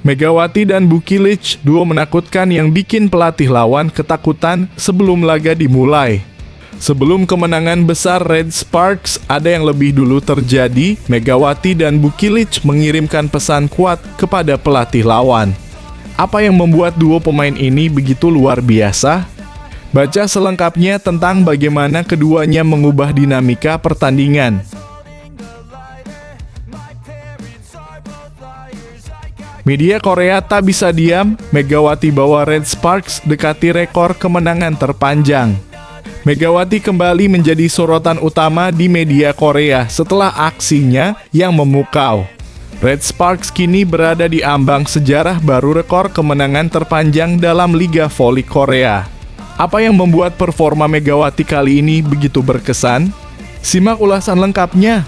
Megawati dan Bukilic, duo menakutkan yang bikin pelatih lawan ketakutan sebelum laga dimulai. Sebelum kemenangan besar Red Sparks, ada yang lebih dulu terjadi. Megawati dan Bukilic mengirimkan pesan kuat kepada pelatih lawan. Apa yang membuat duo pemain ini begitu luar biasa? Baca selengkapnya tentang bagaimana keduanya mengubah dinamika pertandingan. Media Korea tak bisa diam, Megawati bawa Red Sparks dekati rekor kemenangan terpanjang. Megawati kembali menjadi sorotan utama di media Korea setelah aksinya yang memukau. Red Sparks kini berada di ambang sejarah baru rekor kemenangan terpanjang dalam Liga Voli Korea. Apa yang membuat performa Megawati kali ini begitu berkesan? Simak ulasan lengkapnya.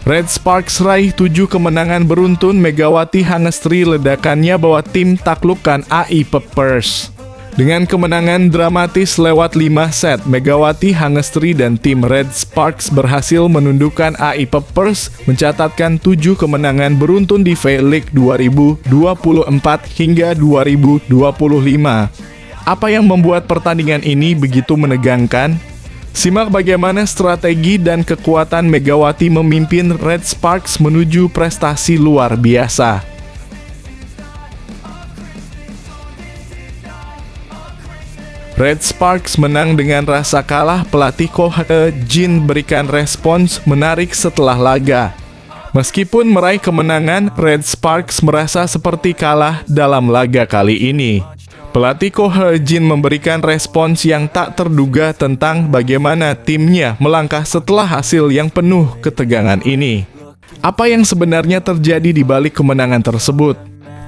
Red Sparks raih 7 kemenangan beruntun. Megawati Hangestri ledakannya bawa tim taklukkan AI Peppers. Dengan kemenangan dramatis lewat 5 set, Megawati Hangestri dan tim Red Sparks berhasil menundukkan AI Peppers, mencatatkan 7 kemenangan beruntun di V-League 2024 hingga 2025. Apa yang membuat pertandingan ini begitu menegangkan? Simak bagaimana strategi dan kekuatan Megawati memimpin Red Sparks menuju prestasi luar biasa. Red Sparks menang dengan rasa kalah. Pelatih Ko Hae-jin berikan respons menarik setelah laga. Meskipun meraih kemenangan, Red Sparks merasa seperti kalah dalam laga kali ini. Pelatih Ko Hae-jin memberikan respons yang tak terduga tentang bagaimana timnya melangkah setelah hasil yang penuh ketegangan ini. Apa yang sebenarnya terjadi di balik kemenangan tersebut?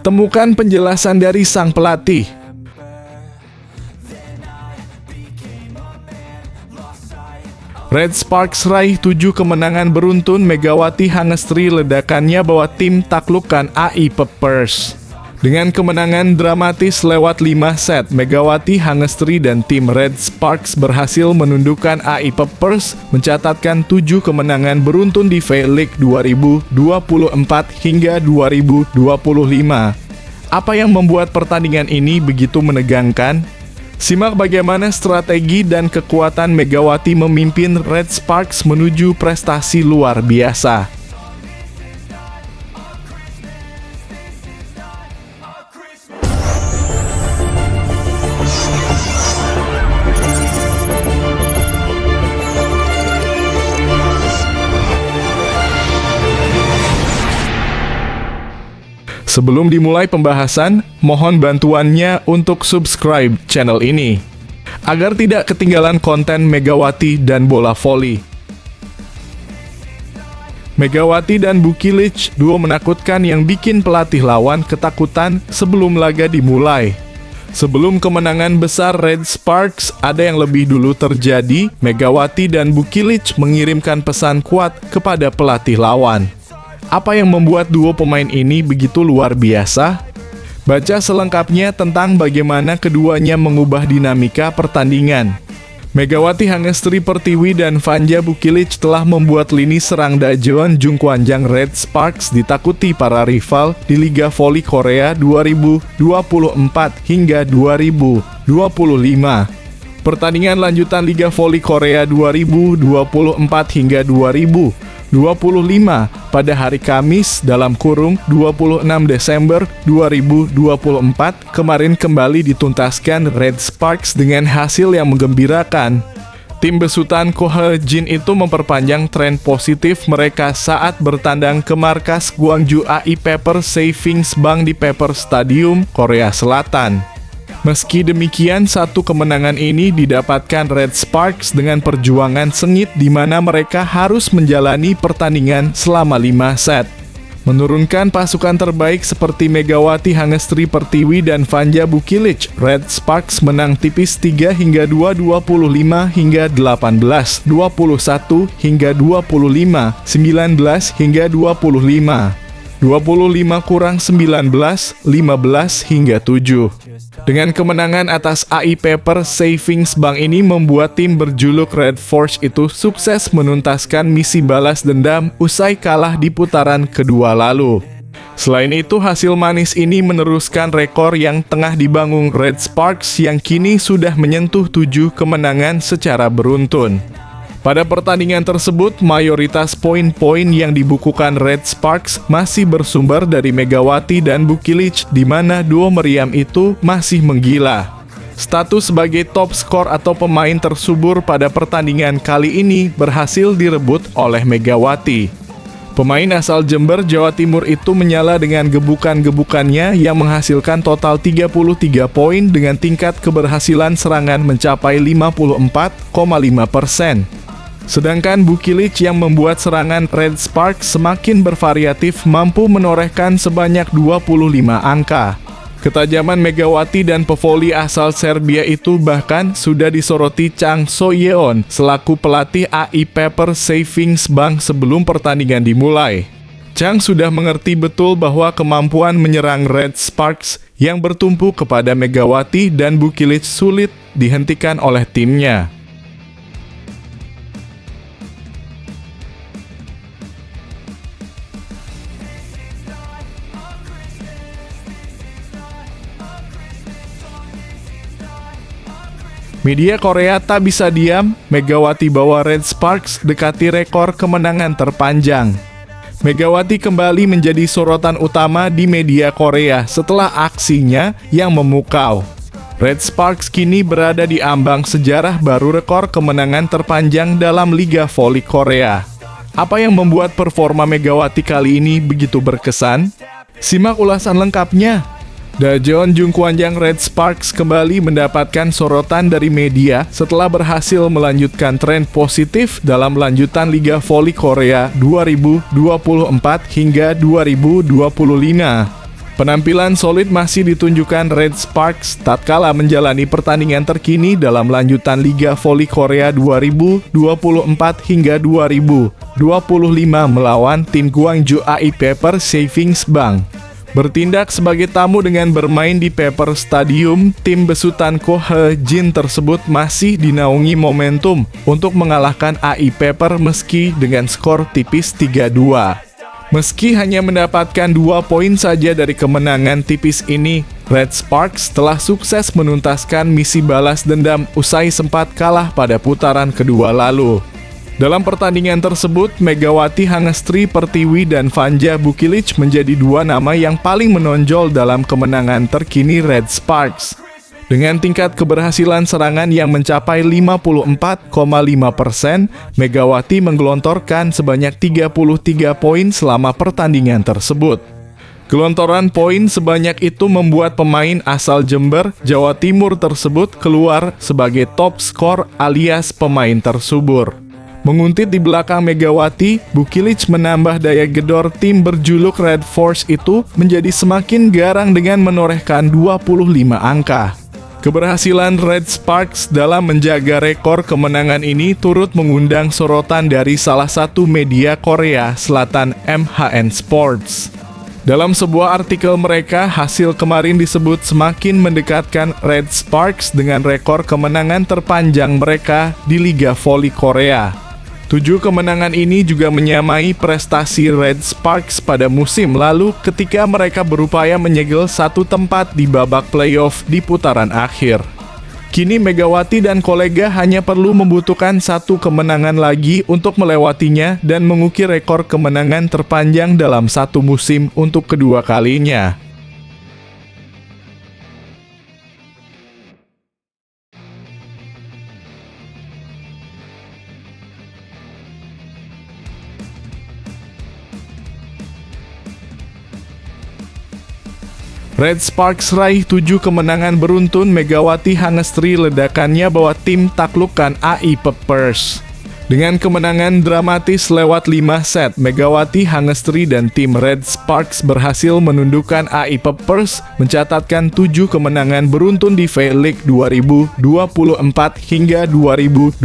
Temukan penjelasan dari sang pelatih. Red Sparks raih 7 kemenangan beruntun. Megawati Hangestri ledakannya bawa tim taklukkan AI Peppers. Dengan kemenangan dramatis lewat 5 set, Megawati Hangestri dan tim Red Sparks berhasil menundukkan AI Peppers, mencatatkan 7 kemenangan beruntun di V-League 2024 hingga 2025. Apa yang membuat pertandingan ini begitu menegangkan? Simak bagaimana strategi dan kekuatan Megawati memimpin Red Sparks menuju prestasi luar biasa. Sebelum dimulai pembahasan, mohon bantuannya untuk subscribe channel ini, agar tidak ketinggalan konten Megawati dan bola voli. Megawati dan Bukilic, duo menakutkan yang bikin pelatih lawan ketakutan sebelum laga dimulai. Sebelum kemenangan besar Red Sparks, ada yang lebih dulu terjadi. Megawati dan Bukilic mengirimkan pesan kuat kepada pelatih lawan. Apa yang membuat duo pemain ini begitu luar biasa? Baca selengkapnya tentang bagaimana keduanya mengubah dinamika pertandingan. Megawati Hangestri Pertiwi dan Vanja Bukilic telah membuat lini serang Dajeon Jungkwanjang Red Sparks ditakuti para rival di Liga Voli Korea 2024 hingga 2025. Pertandingan lanjutan Liga Voli Korea 2024 hingga 2025 pada hari Kamis (26 Desember 2024) kemarin kembali dituntaskan Red Sparks dengan hasil yang menggembirakan. Tim besutan Ko Hae-jin itu memperpanjang tren positif mereka saat bertandang ke markas Gwangju AI Pepper Savings Bank di Pepper Stadium, Korea Selatan. Meski demikian, satu kemenangan ini didapatkan Red Sparks dengan perjuangan sengit di mana mereka harus menjalani pertandingan selama 5 set. Menurunkan pasukan terbaik seperti Megawati Hangestri Pertiwi dan Vanja Bukilic, Red Sparks menang tipis 3 hingga 2, 25 hingga 18, 21 hingga 25, 19 hingga 25. 25 kurang 19, 15 hingga 7. Dengan kemenangan atas AI Paper Savings Bank ini membuat tim berjuluk Red Force itu sukses menuntaskan misi balas dendam usai kalah di putaran kedua lalu. Selain itu, hasil manis ini meneruskan rekor yang tengah dibangun Red Sparks yang kini sudah menyentuh 7 kemenangan secara beruntun. Pada pertandingan tersebut, mayoritas poin-poin yang dibukukan Red Sparks masih bersumber dari Megawati dan Bukilic, di mana duo meriam itu masih menggila. Status sebagai top skor atau pemain tersubur pada pertandingan kali ini berhasil direbut oleh Megawati. Pemain asal Jember, Jawa Timur itu menyala dengan gebukan-gebukannya yang menghasilkan total 33 poin dengan tingkat keberhasilan serangan mencapai 54,5%. Sedangkan Bukilic yang membuat serangan Red Sparks semakin bervariatif mampu menorehkan sebanyak 25 angka. Ketajaman Megawati dan pevoli asal Serbia itu bahkan sudah disoroti Chang So-yeon selaku pelatih AI Paper Savings Bank sebelum pertandingan dimulai. Chang sudah mengerti betul bahwa kemampuan menyerang Red Sparks yang bertumpu kepada Megawati dan Bukilic sulit dihentikan oleh timnya. Media Korea tak bisa diam, Megawati bawa Red Sparks dekati rekor kemenangan terpanjang. Megawati kembali menjadi sorotan utama di media Korea setelah aksinya yang memukau. Red Sparks kini berada di ambang sejarah baru rekor kemenangan terpanjang dalam Liga Voli Korea. Apa yang membuat performa Megawati kali ini begitu berkesan? Simak ulasan lengkapnya. Dajeon Jungkwanjang Red Sparks kembali mendapatkan sorotan dari media setelah berhasil melanjutkan tren positif dalam lanjutan Liga Voli Korea 2024 hingga 2025. Penampilan solid masih ditunjukkan Red Sparks tatkala menjalani pertandingan terkini dalam lanjutan Liga Voli Korea 2024 hingga 2025 melawan tim Gwangju AI Paper Savings Bank. Bertindak sebagai tamu dengan bermain di Paper Stadium, tim besutan Ko He-jin tersebut masih dinaungi momentum untuk mengalahkan AI Paper meski dengan skor tipis 3-2. Meski hanya mendapatkan 2 poin saja dari kemenangan tipis ini, Red Sparks telah sukses menuntaskan misi balas dendam usai sempat kalah pada putaran kedua lalu. Dalam pertandingan tersebut, Megawati Hangestri Pertiwi dan Vanja Bukilic menjadi 2 nama yang paling menonjol dalam kemenangan terkini Red Sparks. Dengan tingkat keberhasilan serangan yang mencapai 54,5%, Megawati menggelontorkan sebanyak 33 poin selama pertandingan tersebut. Gelontoran poin sebanyak itu membuat pemain asal Jember, Jawa Timur tersebut keluar sebagai top skor alias pemain tersubur. Menguntit di belakang Megawati, Bukilic menambah daya gedor tim berjuluk Red Force itu menjadi semakin garang dengan menorehkan 25 angka. Keberhasilan Red Sparks dalam menjaga rekor kemenangan ini turut mengundang sorotan dari salah satu media Korea Selatan, MHN Sports. Dalam sebuah artikel mereka, hasil kemarin disebut semakin mendekatkan Red Sparks dengan rekor kemenangan terpanjang mereka di Liga Voli Korea. 7 kemenangan ini juga menyamai prestasi Red Sparks pada musim lalu ketika mereka berupaya menyegel 1 tempat di babak playoff di putaran akhir. Kini Megawati dan kolega hanya perlu membutuhkan 1 kemenangan lagi untuk melewatinya dan mengukir rekor kemenangan terpanjang dalam 1 musim untuk kedua kalinya. Red Sparks raih 7 kemenangan beruntun, Megawati Hangestri ledakannya bawa tim taklukkan AI Papers. Dengan kemenangan dramatis lewat 5 set, Megawati Hangestri dan tim Red Sparks berhasil menundukkan AI Papers, mencatatkan 7 kemenangan beruntun di V-League 2024 hingga 2025.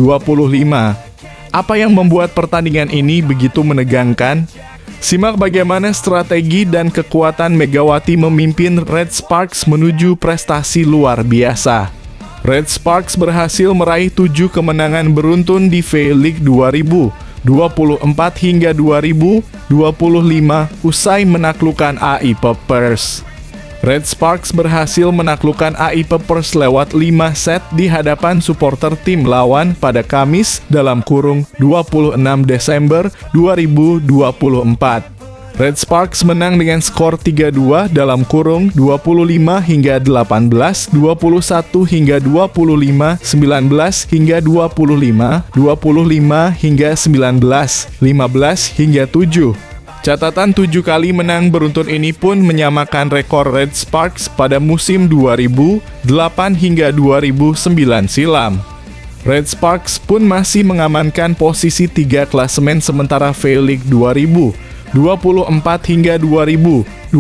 Apa yang membuat pertandingan ini begitu menegangkan? Simak bagaimana strategi dan kekuatan Megawati memimpin Red Sparks menuju prestasi luar biasa. Red Sparks berhasil meraih 7 kemenangan beruntun di V-League 2024 hingga 2025 usai menaklukkan AI Peppers. Red Sparks berhasil menaklukkan AI Peppers lewat 5 set di hadapan supporter tim lawan pada Kamis (26 Desember 2024). Red Sparks menang dengan skor 3-2 (25 hingga 18, 21 hingga 25, 19 hingga 25, 25 hingga 19, 15 hingga 7). Catatan 7 kali menang beruntun ini pun menyamakan rekor Red Sparks pada musim 2008 hingga 2009 silam. Red Sparks pun masih mengamankan posisi 3 klasemen sementara V-League 2024 hingga 2025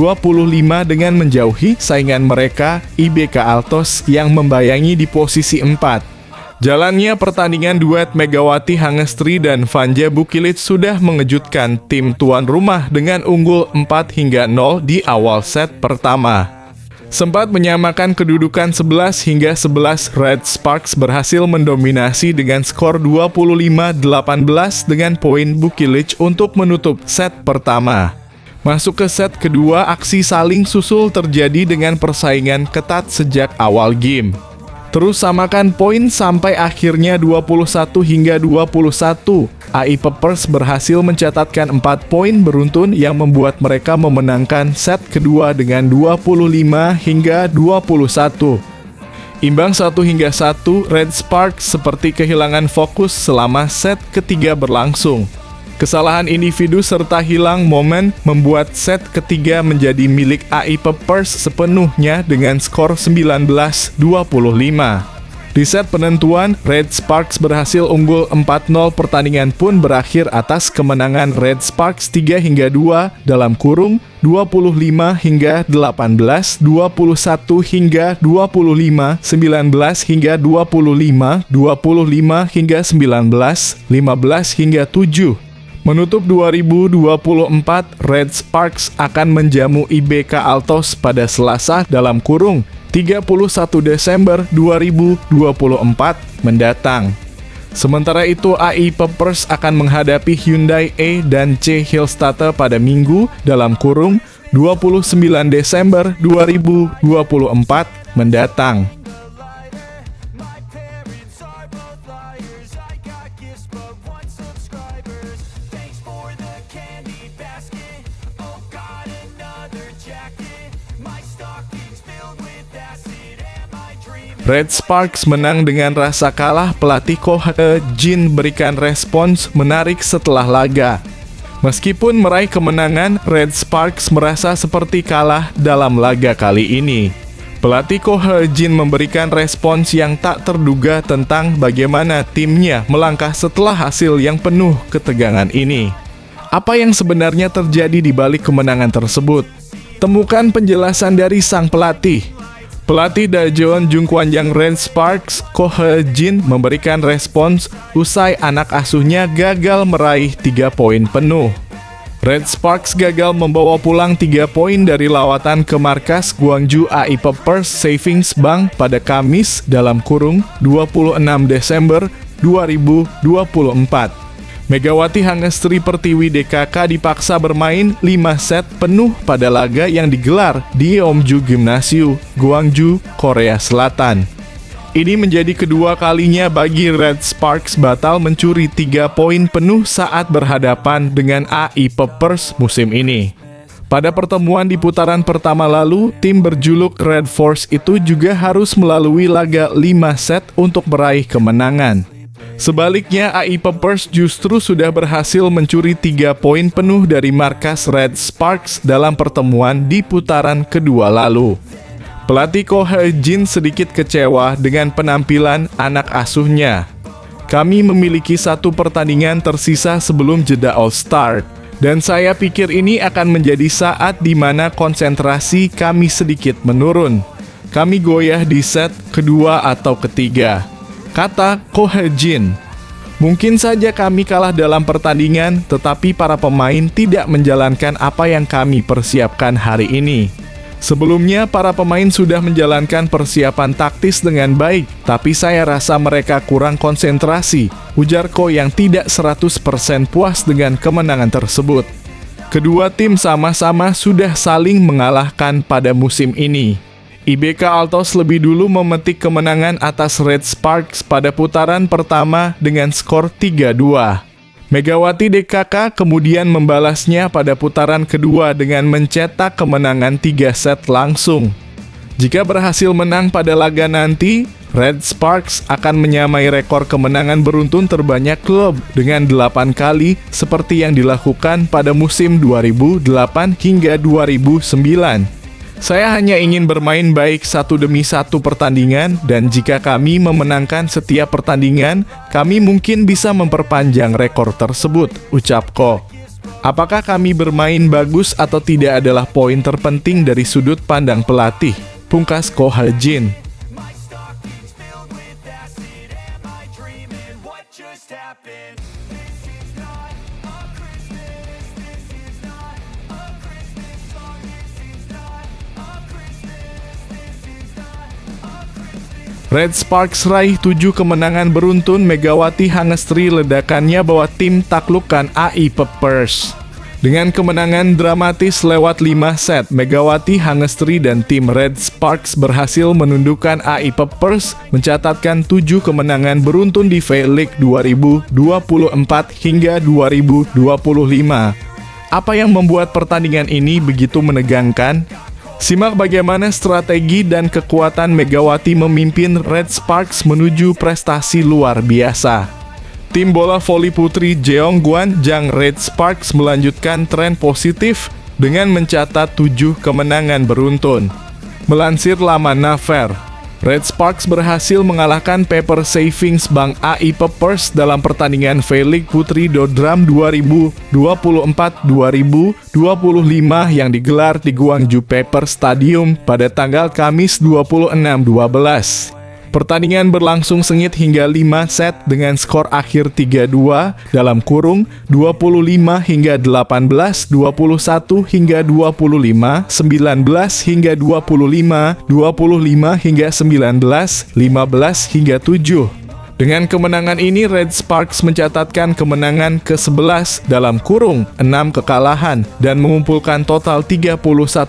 dengan menjauhi saingan mereka IBK Altos yang membayangi di posisi 4. Jalannya pertandingan duet Megawati Hangestri dan Vanja Bukilic sudah mengejutkan tim tuan rumah dengan unggul 4-0 di awal set pertama. Sempat menyamakan kedudukan 11-11, Red Sparks berhasil mendominasi dengan skor 25-18 dengan poin Bukilic untuk menutup set pertama. Masuk ke set kedua, aksi saling susul terjadi dengan persaingan ketat sejak awal game. Terus samakan poin sampai akhirnya 21-21. AI Peppers berhasil mencatatkan 4 poin beruntun yang membuat mereka memenangkan set kedua dengan 25-21. Imbang 1-1, Red Sparks seperti kehilangan fokus selama set ketiga berlangsung. Kesalahan individu serta hilang momen membuat set ketiga menjadi milik AI Peppers sepenuhnya dengan skor 19-25. Di set penentuan, Red Sparks berhasil unggul 4-0. Pertandingan pun berakhir atas kemenangan Red Sparks 3-2 (25 hingga 18, 21 hingga 25, 19 hingga 25, 25 hingga 19, 15 hingga 7). Menutup 2024, Red Sparks akan menjamu IBK Altos pada Selasa (31 Desember 2024) mendatang. Sementara itu, AI Peppers akan menghadapi Hyundai E dan C Hillstatte pada Minggu (29 Desember 2024) mendatang. Red Sparks menang dengan rasa kalah. Pelatih Ko He-jin berikan respons menarik setelah laga. Meskipun meraih kemenangan, Red Sparks merasa seperti kalah dalam laga kali ini. Pelatih Ko He-jin memberikan respons yang tak terduga tentang bagaimana timnya melangkah setelah hasil yang penuh ketegangan ini. Apa yang sebenarnya terjadi di balik kemenangan tersebut? Temukan penjelasan dari sang pelatih. Pelatih Dajeon Jungkwanjang Red Sparks, Ko He-jin, memberikan respons usai anak asuhnya gagal meraih 3 poin penuh. Red Sparks gagal membawa pulang 3 poin dari lawatan ke markas Gwangju AI Peppers Savings Bank pada Kamis (26 Desember 2024). Megawati Hangestri Pertiwi DKK dipaksa bermain 5 set penuh pada laga yang digelar di Yeomju Gymnasium, Gwangju, Korea Selatan. Ini menjadi kedua kalinya bagi Red Sparks batal mencuri 3 poin penuh saat berhadapan dengan AI Peppers musim ini. Pada pertemuan di putaran pertama lalu, tim berjuluk Red Force itu juga harus melalui laga 5 set untuk meraih kemenangan. Sebaliknya, AI Peppers justru sudah berhasil mencuri 3 poin penuh dari markas Red Sparks dalam pertemuan di putaran kedua lalu. Pelatih Ko He-jin sedikit kecewa dengan penampilan anak asuhnya. Kami memiliki 1 pertandingan tersisa sebelum jeda All-Star, dan saya pikir ini akan menjadi saat di mana konsentrasi kami sedikit menurun. Kami goyah di set kedua atau ketiga, kata Ko He-jin. Mungkin saja kami kalah dalam pertandingan, tetapi para pemain tidak menjalankan apa yang kami persiapkan hari ini. Sebelumnya, para pemain sudah menjalankan persiapan taktis dengan baik, tapi saya rasa mereka kurang konsentrasi, ujar Ko yang tidak 100% puas dengan kemenangan tersebut. Kedua tim sama-sama sudah saling mengalahkan pada musim ini. IBK Altos lebih dulu memetik kemenangan atas Red Sparks pada putaran pertama dengan skor 3-2. Megawati DKK kemudian membalasnya pada putaran kedua dengan mencetak kemenangan 3 set langsung. Jika berhasil menang pada laga nanti, Red Sparks akan menyamai rekor kemenangan beruntun terbanyak klub dengan 8 kali seperti yang dilakukan pada musim 2008 hingga 2009. Saya hanya ingin bermain baik satu demi satu pertandingan, dan jika kami memenangkan setiap pertandingan, kami mungkin bisa memperpanjang rekor tersebut, ucap Ko. Apakah kami bermain bagus atau tidak adalah poin terpenting dari sudut pandang pelatih, pungkas Ko Haljin. Red Sparks raih 7 kemenangan beruntun. Megawati Hangestri ledakannya bawa tim taklukkan AI Peppers. Dengan kemenangan dramatis lewat 5 set, Megawati Hangestri dan tim Red Sparks berhasil menundukkan AI Peppers, mencatatkan 7 kemenangan beruntun di V-League 2024 hingga 2025. Apa yang membuat pertandingan ini begitu menegangkan? Simak bagaimana strategi dan kekuatan Megawati memimpin Red Sparks menuju prestasi luar biasa. Tim bola voli putri Jeongguan Jang Red Sparks melanjutkan tren positif dengan mencatat 7 kemenangan beruntun. Melansir laman Naver, Red Sparks berhasil mengalahkan Paper Savings Bank AI Peppers dalam pertandingan V-League Putri Dodram 2024-2025 yang digelar di Gwangju Paper Stadium pada tanggal Kamis 26/12. Pertandingan berlangsung sengit hingga 5 set dengan skor akhir 3-2 dalam kurung 25 hingga 18, 21 hingga 25, 19 hingga 25, 25 hingga 19, 15 hingga 7. Dengan kemenangan ini, Red Sparks mencatatkan kemenangan ke-11 dalam kurung 6 kekalahan dan mengumpulkan total 31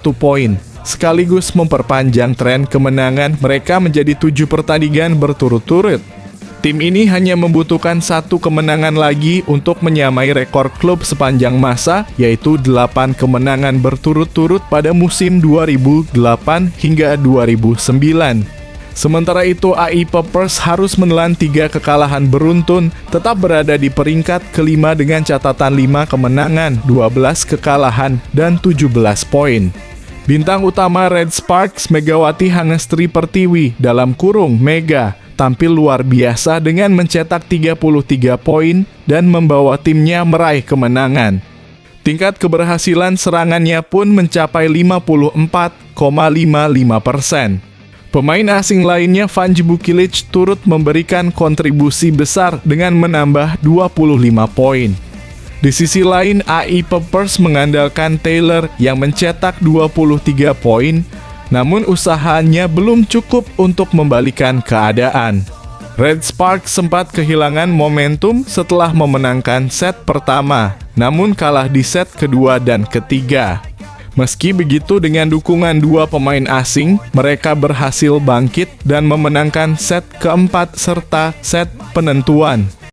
poin. Sekaligus memperpanjang tren kemenangan mereka menjadi 7 pertandingan berturut-turut. Tim ini hanya membutuhkan 1 kemenangan lagi untuk menyamai rekor klub sepanjang masa, yaitu 8 kemenangan berturut-turut pada musim 2008 hingga 2009. Sementara itu, AI Peppers harus menelan 3 kekalahan beruntun, tetap berada di peringkat kelima dengan catatan 5 kemenangan, 12 kekalahan, dan 17 poin. Bintang utama Red Sparks, Megawati Hangestri Pertiwi dalam kurung Mega, tampil luar biasa dengan mencetak 33 poin dan membawa timnya meraih kemenangan. Tingkat keberhasilan serangannya pun mencapai 54,55%. Pemain asing lainnya Vanji Bukilic turut memberikan kontribusi besar dengan menambah 25 poin. Di sisi lain, AI Peppers mengandalkan Taylor yang mencetak 23 poin, namun usahanya belum cukup untuk membalikan keadaan. Red Sparks sempat kehilangan momentum setelah memenangkan set pertama, namun kalah di set kedua dan ketiga. Meski begitu, dengan dukungan 2 pemain asing, mereka berhasil bangkit dan memenangkan set keempat serta set penentuan.